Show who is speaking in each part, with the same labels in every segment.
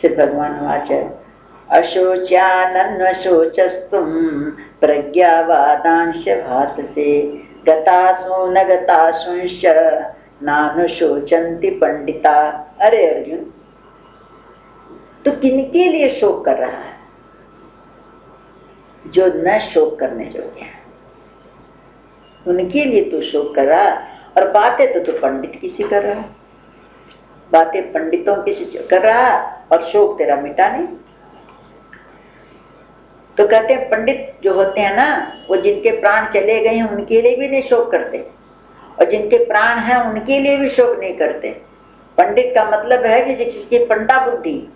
Speaker 1: फिर भगवान वाचा अशोच्यानन्वशोचस्तुम प्रज्ञावादांश भाससे गतासु न गतासुंश्च नानुशोचन्ति पंडिता। अरे अर्जुन, तो किनके लिए शोक कर रहा है? जो न शोक करने योग्य है उनके लिए तू शोक कर रहा, और बातें तो तू पंडित किसी कर रहा है, बातें पंडितों किसी कर रहा और शोक तेरा मिटा नहीं। तो कहते हैं पंडित जो होते हैं ना, वो जिनके प्राण चले गए हैं उनके लिए भी नहीं शोक करते, और जिनके प्राण हैं उनके लिए भी शोक नहीं करते। पंडित का मतलब है कि जिसकी पंडा बुद्धि,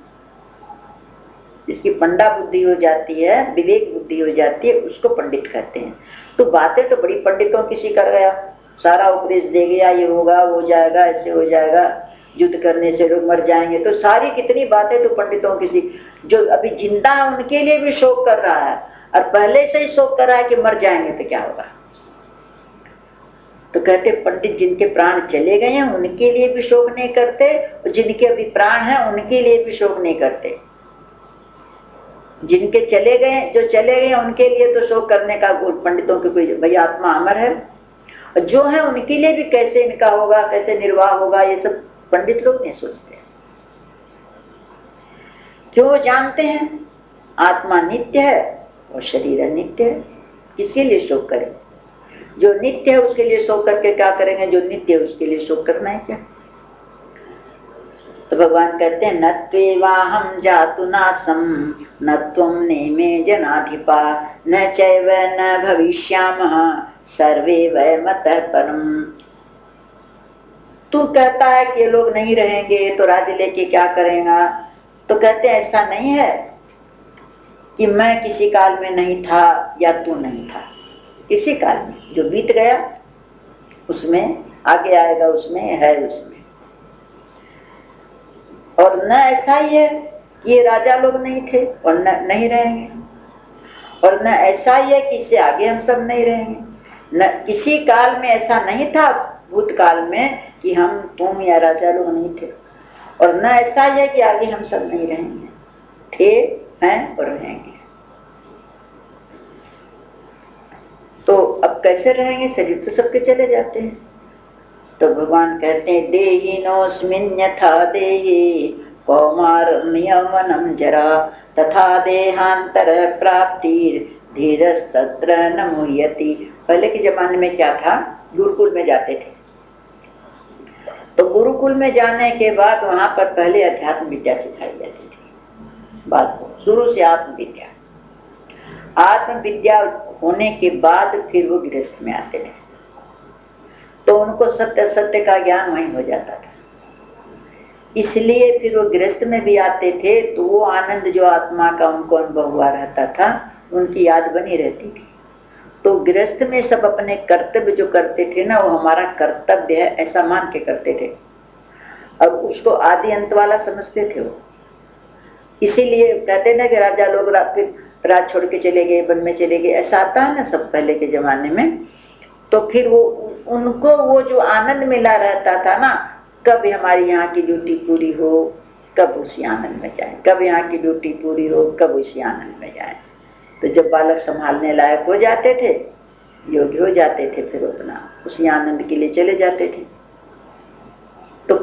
Speaker 1: जिसकी पंडा बुद्धि हो जाती है, विवेक बुद्धि हो जाती है, उसको पंडित कहते हैं। तो बातें तो बड़ी पंडितों किसी कर गया, सारा उपदेश दे गया, ये होगा, वो जाएगा, ऐसे हो जाएगा, युद्ध करने से लोग मर जाएंगे, तो सारी कितनी बातें तो पंडितों किसी, जो अभी जिंदा है उनके लिए भी शोक कर रहा है, और पहले से ही शोक कर रहा है कि मर जाएंगे तो क्या होगा। तो कहते पंडित जिनके प्राण चले गए हैं उनके लिए भी शोक नहीं करते, और जिनके अभी प्राण हैं उनके लिए भी शोक नहीं करते। जिनके चले गए, जो चले गए उनके लिए तो शोक करने का पंडितों की कोई, भैया आत्मा अमर है, और जो है उनके लिए भी कैसे इनका होगा, कैसे निर्वाह होगा, ये सब पंडित लोग नहीं सोचते। क्यों जानते हैं आत्मा नित्य है और शरीर अनित्य है, किसके लिए शोक करें? जो नित्य है उसके लिए शोक करके क्या करेंगे? जो नित्य है उसके लिए शोक करना है क्या? तो भगवान कहते हैं न त्वेवाहं जातु नासं न त्वं नेमे जनाधिपा न चैव न भविष्यामः सर्वे वयमतः परम्। तू कहता है कि ये लोग नहीं रहेंगे तो राज्य लेके क्या करेगा? तो कहते हैं ऐसा नहीं है कि मैं किसी काल में नहीं था या तू नहीं था। किसी काल में जो बीत गया उसमें, आगे आएगा उसमें, है उसमें। और न ऐसा ही है कि ये राजा लोग नहीं थे और न नहीं रहेंगे, और न ऐसा ही है कि इससे आगे हम सब नहीं रहेंगे। न किसी काल में ऐसा नहीं था भूतकाल में कि हम तुम या राजा लोग नहीं थे, और न ऐसा ही है कि आगे हम सब नहीं रहेंगे। थे, हैं और रहेंगे। तो अब कैसे रहेंगे? शरीर तो सबके चले जाते हैं। तो भगवान कहते हैं देहिनोऽस्मिन् यथा देहि कौमारम्यवनं जरा तथा देहांतर प्राप्तिर् धीरस्तत्र न मुह्यति। पहले के जमाने में क्या था? गुरुकुल में जाते थे, तो गुरुकुल में जाने के बाद वहां पर पहले अध्यात्म विद्या सिखाई जाती थी। बात शुरू से आत्म विद्या होने के बाद फिर वो गृहस्थ में आते थे, तो उनको सत्य सत्य का ज्ञान वहीं हो जाता था। इसलिए फिर वो गृहस्थ में भी आते थे, तो वो आनंद जो आत्मा का उनको अनुभव हुआ रहता था उनकी याद बनी रहती थी। तो गृहस्थ में सब अपने कर्तव्य जो करते थे ना, वो हमारा कर्तव्य है ऐसा मान के करते थे, अब उसको आदि अंत वाला समझते थे वो। इसीलिए कहते ना कि राजा लोग फिर राज छोड़ के चले गए, वन में चले गए, ऐसा आता है ना सब पहले के जमाने में। तो फिर वो उनको वो जो आनंद मिला रहता था ना, कब हमारी यहाँ की ड्यूटी पूरी हो, कब उसी आनंद में जाए, कब यहाँ की ड्यूटी पूरी हो, कब उसी आनंद में जाए। तो जब बालक संभालने लायक हो जाते थे, योग्य हो जाते थे, फिर अपना उसी आनंद के लिए चले जाते थे। तो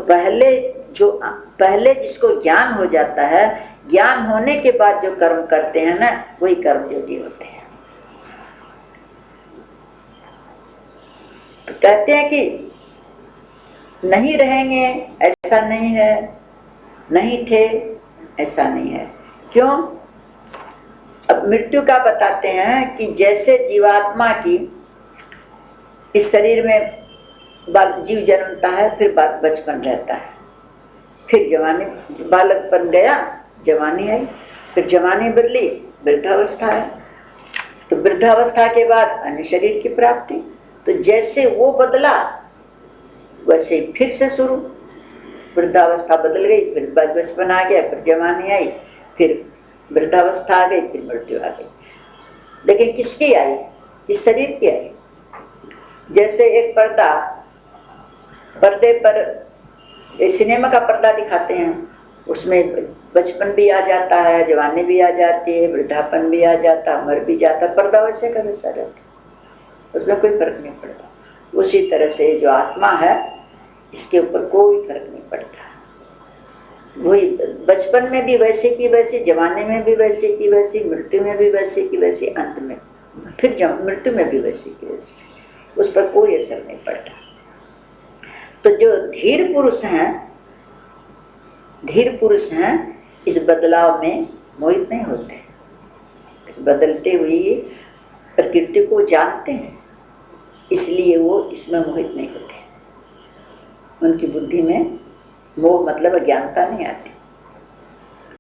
Speaker 1: पहले जिसको ज्ञान हो जाता है, ज्ञान होने के बाद जो कर्म करते हैं ना, वही कर्म योगी होते हैं। तो कहते हैं कि नहीं रहेंगे ऐसा नहीं है, नहीं थे ऐसा नहीं है। क्यों? अब मृत्यु का बताते हैं कि जैसे जीवात्मा की इस शरीर में जीव जन्मता है, फिर बचपन रहता है, फिर जवानी, बालकपन गया, जवानी आई, फिर जवानी बदली, वृद्धावस्था है, तो वृद्धावस्था के बाद अन्य शरीर की प्राप्ति। तो जैसे वो बदला वैसे फिर से शुरू, वृद्धावस्था बदल गई, फिर बचपन आ गया, फिर जवानी आई, फिर वृद्धावस्था आ गई, फिर मृत्यु आ गई। लेकिन किसकी आई? इस शरीर की आई। जैसे एक पर्दे पर सिनेमा का पर्दा दिखाते हैं, उसमें बचपन भी आ जाता है, जवानी भी आ जाती है, वृद्धापन भी आ जाता, मर भी जाता, पर्दा वैसे का वैसा रहता, उसमें कोई फर्क नहीं पड़ता। उसी तरह से जो आत्मा है इसके ऊपर कोई फर्क नहीं पड़ता। वही बचपन में भी वैसे की वैसी, जवानी में भी वैसे की वैसी, मृत्यु में भी वैसे की वैसी, अंत में फिर मृत्यु में भी वैसे की वैसी, उस पर कोई असर नहीं पड़ता। तो जो धीर पुरुष हैं इस बदलाव में मोहित नहीं होते, इस बदलते हुई प्रकृति को जानते हैं, इसलिए वो इसमें मोहित नहीं होते। उनकी बुद्धि में मोह मतलब अज्ञानता नहीं आती।